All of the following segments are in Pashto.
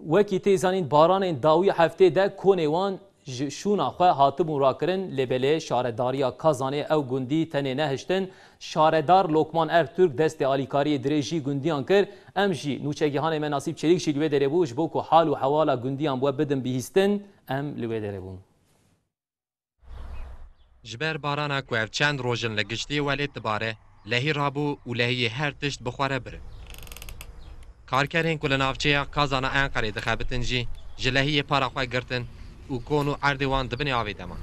وکی تیزانین باران داوی هفته ده کونوان شونا خو هاتبون راکرن لبله شارداریا کازانه او گندی تنه نهشتن شاردار لوکمان ارتورک دست آلیکاری دریجی گندیان کر امجی نوچگیهان من نصیب چریک شی لوی دره بوش بو کو حال و حوالا گندیان بو بدن بیهستن ام لوی دره بون جبر بارانا کو اف چند روزن لگشتی ولید دباره لهی رابو و لهی هر تشت بخوره بره کارکرین کل نافچه کازانا انقره دخابتن جی جلهی پارا خواه گرتن و کونو اردوان دبنی آوی دما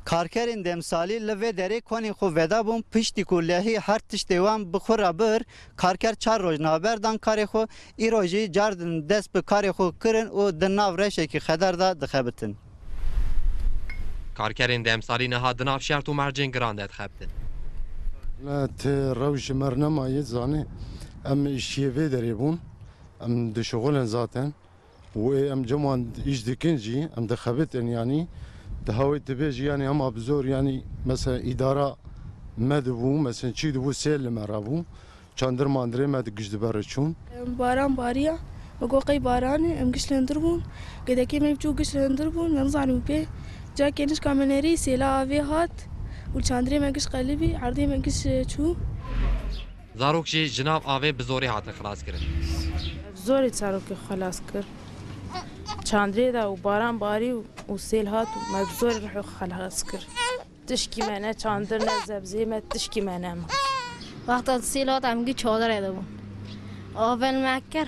کارکرین دمسالی لوی دره کنی خو ودا بوم پشتی کو لهی هر تشتوان بخوره بر کارکر 4 روز نابردان کاری خو ای روزی جاردن دست به کاری خو کرن و دناو رشه کی خدر دا دخابتن کارکرین دمسالی نها دناف شرط و مرجن گرانده دخابتن لا روش مرنما يزاني ام الشيفي دريبون ام دشغلن ذاتن وام جمان ايش دكنجي ام دخبتن يعني دهوي تبيجي يعني اما بزور يعني مثلا اداره مدبو مثلا شي دبو سيل مرابو چاندر ماندري مد گجد برچون باران باريا وقوقي باران ام گشلندربون قدكي ميبجو گشلندربون منزانو بي جا كنش كامنري سيلا افي هات والچاندري منكش قلبي عرضي منكش شو زاروک جی جناب آوه بزوری هات خلاص کرد زوری زاروک خلاص کرد چاندری دا و باران باری و سیل هات و ما بزوری رحو خلاص کرد تشکی منه چاندر نزبزی ما تشکی منه ما وقت سیل هات همگی چادر ایده بون اول مکر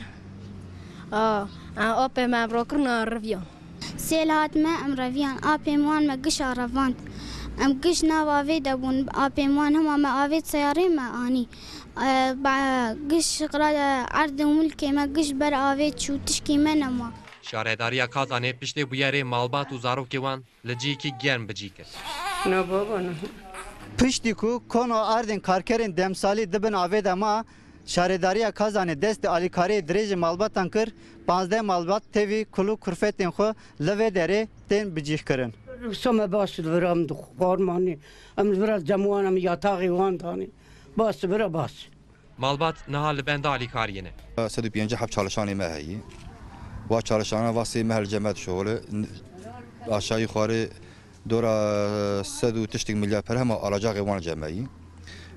آب مبروکر نارویان سیل هات ما ام رویان آب موان ما گش آرواند ام گش ناواوی دبون آب موان هم ما آوی سیاره ما آنی گش قرار عرض ملکی ما گش بر آوی چو تشکی منما شارداریا کازانه پشت بیاره مالبات و زاروکی وان لجی کی گرم بجی کرد نه بابا نه پشتی کو کنو اردن کارکرین دمسالی دبن آوی دما شارداریا کازانه دست آلیکاری دریج مالباتان کر 15 مالبات تیوی کلو کرفتین خو لوی دره تین بجیخ کرن سوم باش ورام دو قارمانی ام ورا جموانم یاتاقی وان دانی باس برا باس مالبات نها لبند آلیکارینه 150 حب çalışanı meheyi و çalışanı vasi mehel cemet şoğlu aşağı yukarı dora 100 milyar per hema alacak evan cemeyi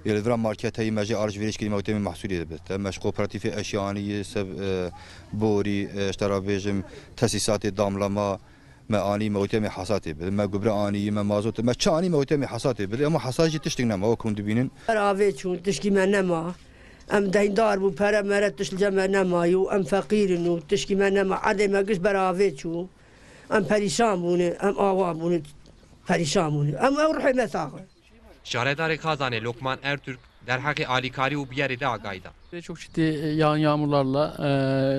الفرا ماركت هي ماجي ارج فيريش كلمه وتم محصوليه بت مش كوبراتيف اشياني سب بوري اشترا بيجم تاسيسات داملما ما اني موتم حصاتي ما قبر اني ما مازوت ما تشاني موتم حصاتي اما حصاجي تشتغنا ما كون دبينن راوي شو تشكي منما ام ديندار بو para مرت تشل جمنما يو ام فقير انه تشكي منما عدم ما قش براوي شو ام پریشان بونه ام آوا بونه پریشان بونه ام روحي مساخه شاردار کازانه لوکمان ارتورک در حق آلیکاری و بیاری de agayda. Çok ciddi yağan yağmurlarla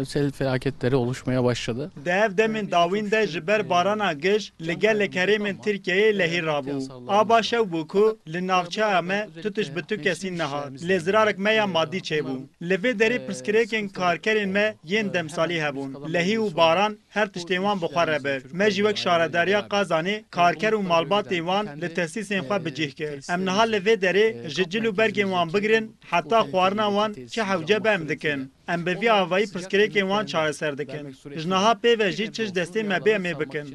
sel felaketleri oluşmaya başladı. Dev demin davinde jiber barana geç ligel kerimin Türkiye'ye lehir rabu. Aba şev ku li navça me tutuş bitu kesin neha. Li zirarak me ya maddi çebu. Levi deri pirskreken karkerin me yen demsali hebun. Lehi u baran her tiştevan bukhar ber. Me jivek şaradariya kazani karker u malbat evan li tesisên xwe bicih kir. Em neha levi deri jicil u bergên wan bigirin hatta xwarina wan حوجه بهم دکن ام به وی آوایی پرسکریک وان چاره سر دکن جناها پی و جی چش دستی مبی امی بکن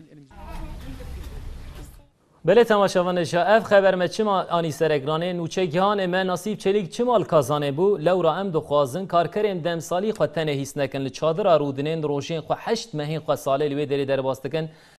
بله تماشاوان شا اف خبر ما چما آنی سرگرانه نوچه گیان ما نصیب چلیک چمال کازانه بو لورا ام دخوازن کارکرین دمسالی خو تنه هیس نکن لچادر آرودنین روشین خو 8 مهین خو ساله لوی دری در باستکن